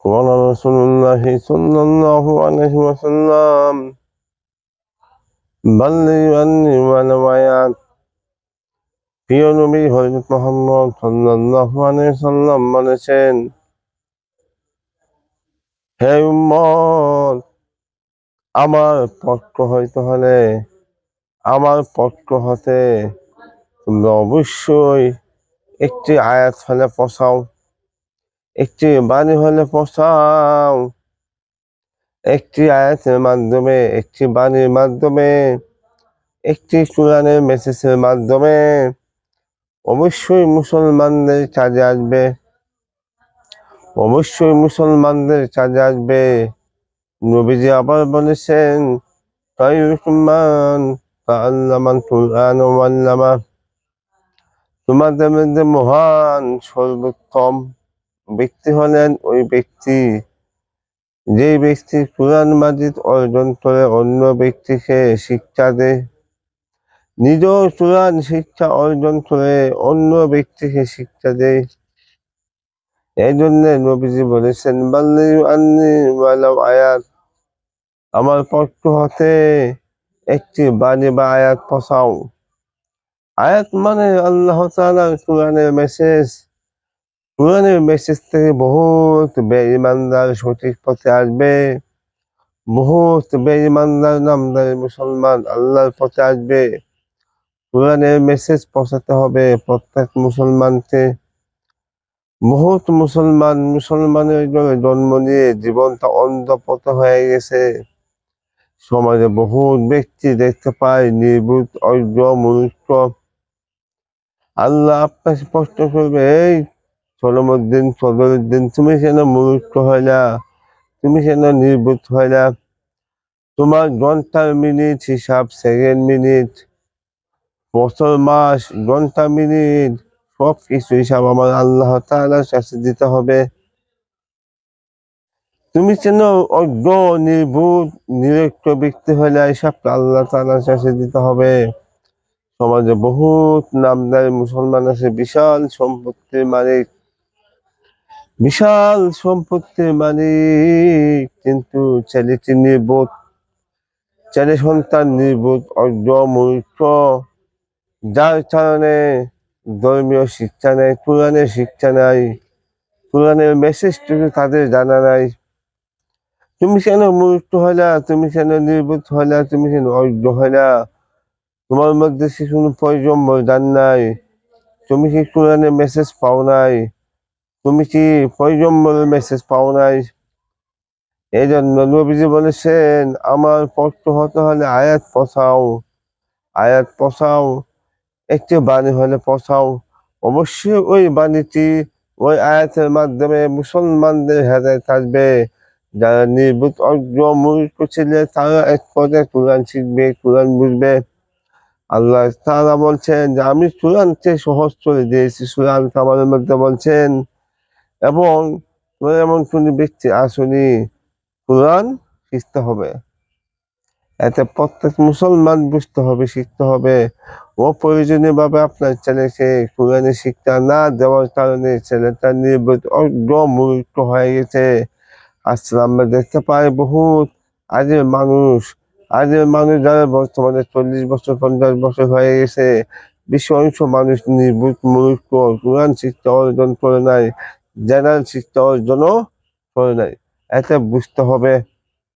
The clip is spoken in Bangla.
قال رسول الله صلى الله عليه وسلم بلغ عني ولو آيات। প্রিয় নবী হযরত মুহাম্মদ সাল্লাল্লাহু আলাইহি সাল্লাম বলেছেন, হে উম্মত, আমার পক্ষ হতে তোমরা অবশ্যই একটি আয়াত হলে পৌঁছাও, একটি বাণী হলে পৌঁছাও। একটি আয়াতের মাধ্যমে, একটি বাণীর মাধ্যমে, একটি কোরআনের মেসেজের মাধ্যমে অবশ্যই মুসলমানদের কাজে আসবে, অবশ্যই মুসলমানদের কাজে আসবে। নবীজি আবার বলেছেন, খায়রুকুম মান তাআল্লামাল কুরআন ওয়া আল্লামা। তোমাদের মধ্যে মহান সর্বোত্তম ব্যক্তি হলেন ওই ব্যক্তি, যেই ব্যক্তি কুরআন মাজিদ অর্জন করে অন্য ব্যক্তিকে শিক্ষা দেয়, নিজেও কুরআন শিক্ষা অর্জন করে অন্য ব্যক্তিকে শিক্ষা দেয়। এই জন্য নবীজি বলেছেন, বাল্লিগু আন্নি ওয়ালাউ আয়াত, আমার পক্ষ হতে একটি বাণী বা আয়াত পৌঁছাও। আয়াত মানে আল্লাহ তাআলার কোরআনের মেসেজ। কোরআনের মেসেজ থেকে বহুত বেঈমানদার সঠিক পথে আসবে, বহুত বেঈমানদার নামদারি মুসলমান আল্লাহর পথে আসবে। কোরআনের মেসেজ পৌঁছাতে হবে প্রত্যেক মুসলমানকে। বহুত মুসলমানের জন্ম নিয়ে জীবনটা অন্ধপথ হয়ে গেছে। সমাজে বহুত ব্যক্তি দেখতে পায় নির্বুধ, অজ্ঞ, মূর্খ। আল্লাহ আপনাকে প্রশ্ন করবে, এই সদরুদ্দিন, তুমি কেন মূর্খ হইলা? তুমি কেন নির্বুধ হইলা? তোমার ঘন্টার মিনিট হিসাব সেকেন্ড মিনিট, বছর মাস ঘন্টা মিনিট সব কিছু হিসাব আমার আল্লাহ তাআলার কাছে দিতে হবে। তুমি কেন অজ্ঞ, নির্বুধ, নিরক্ষ ব্যক্তি হইলে হিসাব আল্লাহ তাআলার কাছে দিতে হবে। সমাজে বহুত নামদারি মুসলমান আছে, বিশাল সম্পত্তির মালিক, কিন্তু ছেলেটি নির্বোধ, ছেলে সন্তান নির্বোধ, অজ্ঞ, মূর্খ, যার কারণে ধর্মীয় শিক্ষা নেই, কোরআনের শিক্ষা নাই, কোরআনের মেসেজটুকু তাদের জানা নাই। তুমি কেন মূর্খ হইলা? তুমি কেন নির্বোধ হইলা? তুমি কেন অজ্ঞ হইলা? তোমার মধ্যে কি কোনো পয়গম্বর জান নাই? তুমি কি কোরআনের মেসেজ পাও নাই? তুমি কি পয়গম্বরের মেসেজ পাও নাই? এই জন্য নবীজি বলেছেন, আমার পক্ষ হতে হলে আয়াত পৌঁছাও, আয়াত পৌঁছাও, একটি বাণী হলে পৌঁছাও। অবশ্যই ওই বাণীটি, ওই আয়াতের মাধ্যমে মুসলমানদের হেদায়েত আসবে। যারা নির্বুধ, অজ্ঞ, মূর্খ ছিল তারা এক পর্যায়ে কোরআন শিখবে, কোরআন বুঝবে। আল্লাহ তাআলা বলছেন যে আমি কোরআনকে সহজ করে দিয়েছি। সূরা আল কামারের মধ্যে বলছেন, এবং এমন কোন ব্যক্তি আসেনি, কোরআন শিখতে হবে। এতে প্রত্যেক মুসলমান বুঝতে হবে, শিখতে হবে। অপ্রয়োজনীয় ভাবে আপনার ছেলেকে কোরআনের শিক্ষা না দেওয়ার কারণে ছেলেটা নির্বোধ, অজ্ঞ, মূর্খ হয়ে গেছে। আজকে আমরা দেখতে পাই বহুত আজের মানুষ যারা বর্তমানে 40 বছর 50 বছর হয়ে গেছে, বেশি অংশ মানুষ নির্বোধ, মূর্খ, কোরআন শিক্ষা অর্জন করে নাই, জেনারেল শিক্ষা অর্জনও করে নাই। এতে বুঝতে হবে